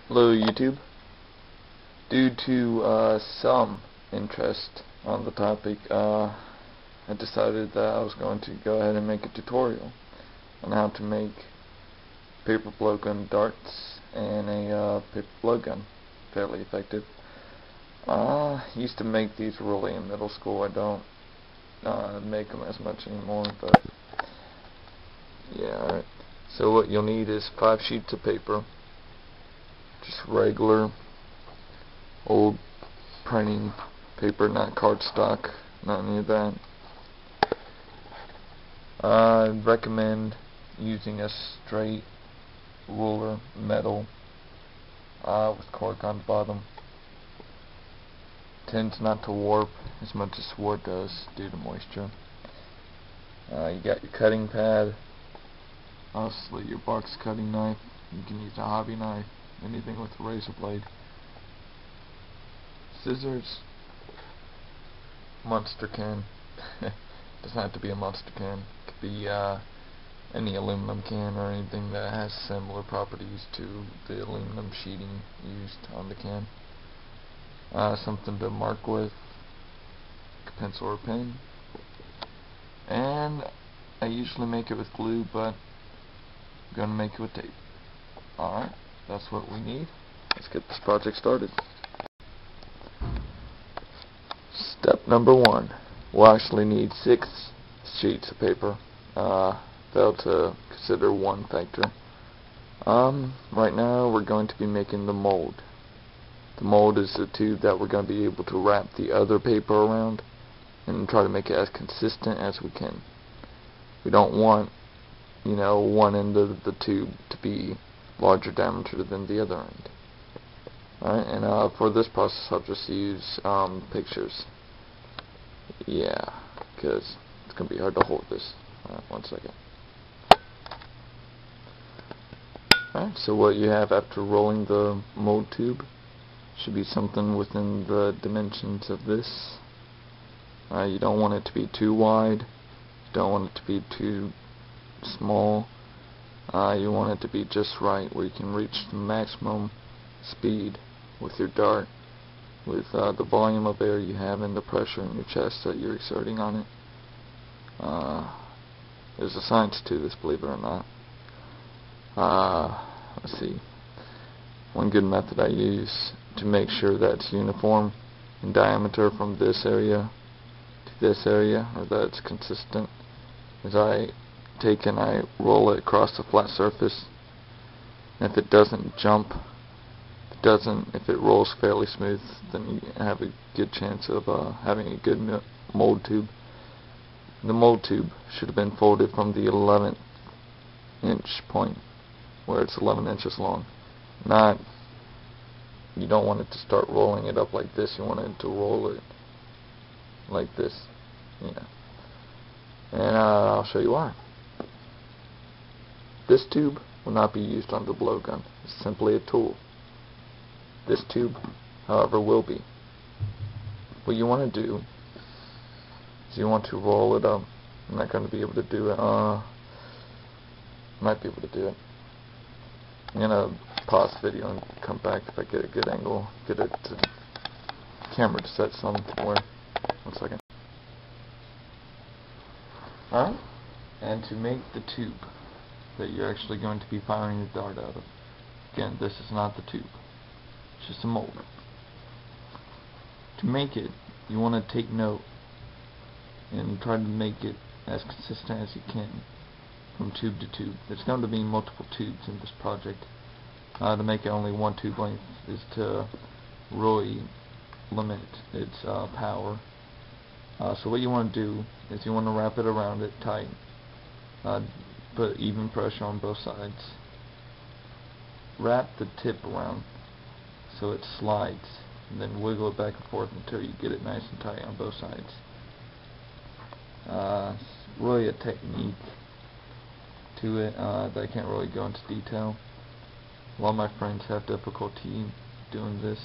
Hello YouTube. Due to some interest on the topic, I decided that I was going to go ahead and make a tutorial on how to make paper blowgun darts and a paper blowgun. Fairly effective. Used to make these really in middle school. I don't make them as much anymore, but yeah, alright. So what you'll need is 5 sheets of paper. Just regular old printing paper, not cardstock, not any of that. I recommend using a straight ruler, metal, with cork on the bottom. Tends not to warp as much as wood does due to moisture. You got your cutting pad, obviously your box cutting knife. You can use a hobby knife, anything with a razor blade. Scissors, monster can. Doesn't have to be a monster can. It could be any aluminum can or anything that has similar properties to the aluminum sheeting used on the can. Something to mark with, like a pencil or pen. And I usually make it with glue, but I'm going to make it with tape. Alright, that's what we need. Let's get this project started. Step number 1. We'll actually need 6 sheets of paper. Fail to consider one factor. Right now we're going to be making the mold. The mold is the tube that we're going to be able to wrap the other paper around and try to make it as consistent as we can. We don't want, one end of the tube to be larger diameter than the other end. Alright, and for this process I'll just use pictures. Yeah, because it's going to be hard to hold this. Alright, one second. Alright, so what you have after rolling the mold tube should be something within the dimensions of this. You don't want it to be too wide. You don't want it to be too small. You want it to be just right, where you can reach the maximum speed with your dart, with the volume of air you have and the pressure in your chest that you're exerting on it. There's a science to this, believe it or not. Let's see. One good method I use to make sure that it's uniform in diameter from this area to this area, or that it's consistent, is I take and I roll it across a flat surface. And if it doesn't jump, if it rolls fairly smooth, then you have a good chance of having a good mold tube. The mold tube should have been folded from the 11th inch point, where it's 11 inches long. You don't want it to start rolling it up like this. You want it to roll it like this, And I'll show you why. This tube will not be used on the blowgun. It's simply a tool. This tube, however, will be. What you want to do is you want to roll it up. I'm not going to be able to do it. Might be able to do it. I'm going to pause the video and come back if I get a good angle. Get it to the camera to set somewhere. 1 second. Alright, and to make the tube that you're actually going to be firing the dart out of. Again, this is not the tube. It's just a mold. To make it, you want to take note and try to make it as consistent as you can from tube to tube. There's going to be multiple tubes in this project. To make it only one tube length is to really limit its power. So what you want to do is you want to wrap it around it tight. Put even pressure on both sides. Wrap the tip around so it slides, and then wiggle it back and forth until you get it nice and tight on both sides. It's really a technique to it that I can't really go into detail. A lot of my friends have difficulty doing this.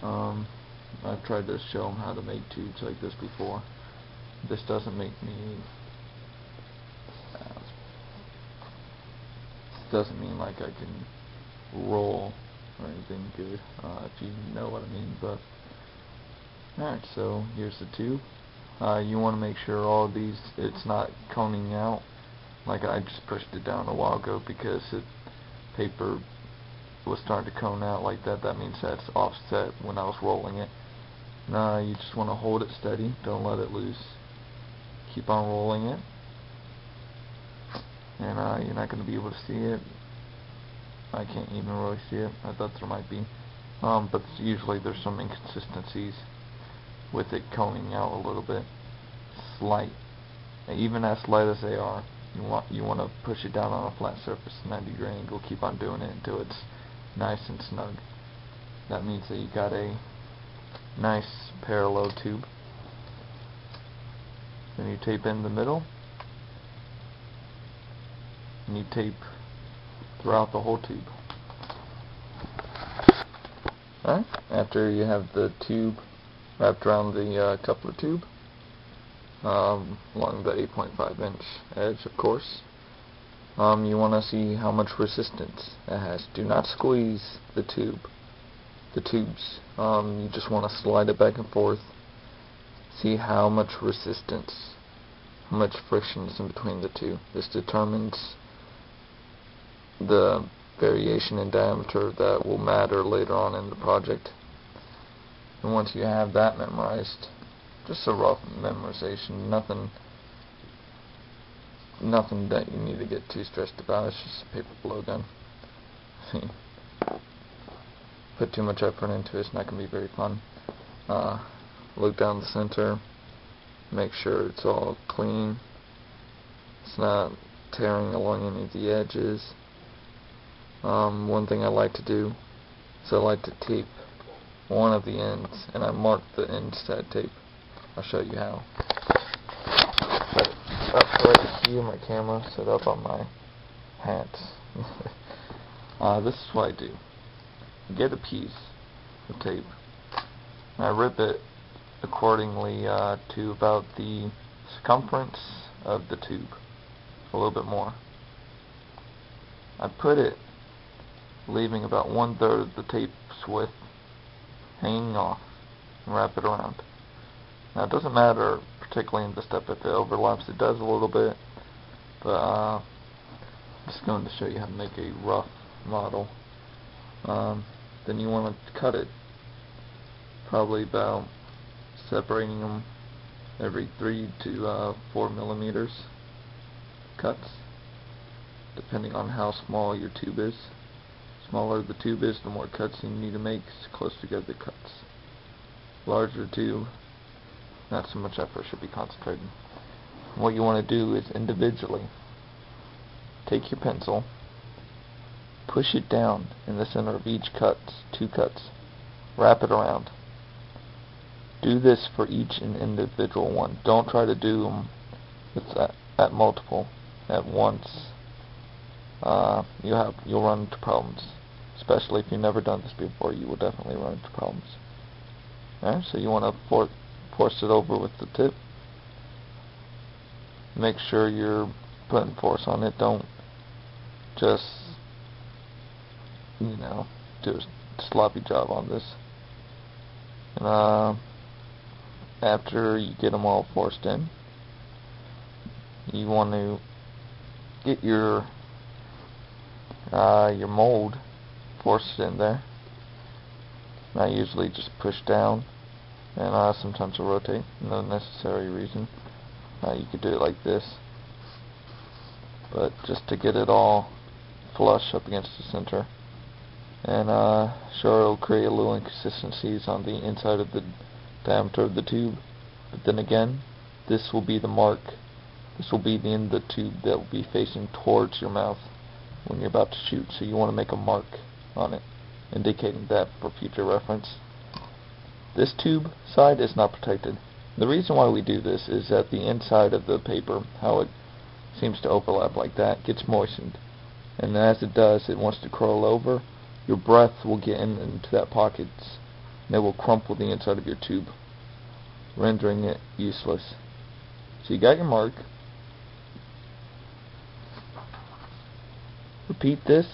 I've tried to show them how to make tubes like this before. This doesn't make me doesn't mean like I can roll or anything good, if you know what I mean. But alright, so here's the tube. You want to make sure all of these, it's not coning out. Like I just pushed it down a while ago because the paper was starting to cone out like that. That means that's offset when I was rolling it. You just want to hold it steady. Don't let it loose. Keep on rolling it. And you're not going to be able to see it. I can't even really see it. I thought there might be. But usually there's some inconsistencies with it coning out a little bit. Slight. Even as slight as they are, you want to push it down on a flat surface, 90-degree angle. Keep on doing it until it's nice and snug. That means that you got a nice parallel tube. Then you tape in the middle, and you tape throughout the whole tube. Alright, after you have the tube wrapped around the coupler tube, along the 8.5-inch edge, of course, you want to see how much resistance it has. Do not squeeze the tubes. You just want to slide it back and forth. See how much resistance, how much friction is in between the two. This determines the variation in diameter that will matter later on in the project. And once you have that memorized, just a rough memorization, nothing that you need to get too stressed about. It's just a paper blowgun. Put too much effort into it, it's not going to be very fun. Look down the center, make sure it's all clean, it's not tearing along any of the edges. One thing I like to do is I like to tape one of the ends, and I mark the ends that tape. I'll show you how. Set it up so I can see my camera set up on my hat. This is what I do. Get a piece of tape, and I rip it accordingly to about the circumference of the tube, a little bit more. I put it leaving about 1/3 of the tape's width hanging off, and wrap it around. Now it doesn't matter particularly in this step if it overlaps. It does a little bit, but I'm just going to show you how to make a rough model. Then you want to cut it, probably about separating them every 3 to 4 millimeters cuts, depending on how small your tube is. The smaller the tube is, the more cuts you need to make. Close together cuts. Larger tube, not so much effort should be concentrated. What you want to do is individually take your pencil, push it down in the center of each two cuts, wrap it around. Do this for each and individual one. Don't try to do them at multiple at once. You'll run into problems. Especially if you've never done this before, you will definitely run into problems. Alright, so you want to force it over with the tip. Make sure you're putting force on it. Don't just, do a sloppy job on this. And after you get them all forced in, you want to get your mold forced in there. And I usually just push down, and sometimes I rotate. No necessary reason. You could do it like this, but just to get it all flush up against the center. And sure, it'll create a little inconsistencies on the inside of the diameter of the tube, but then again, this will be the mark. This will be the end of the tube that will be facing towards your mouth when you're about to shoot, so you want to make a mark on it, indicating that for future reference. This tube side is not protected. The reason why we do this is that the inside of the paper, how it seems to overlap like that, gets moistened, and as it does, it wants to curl over. Your breath will get into that pocket, and it will crumple the inside of your tube, rendering it useless. So you got your mark. Repeat this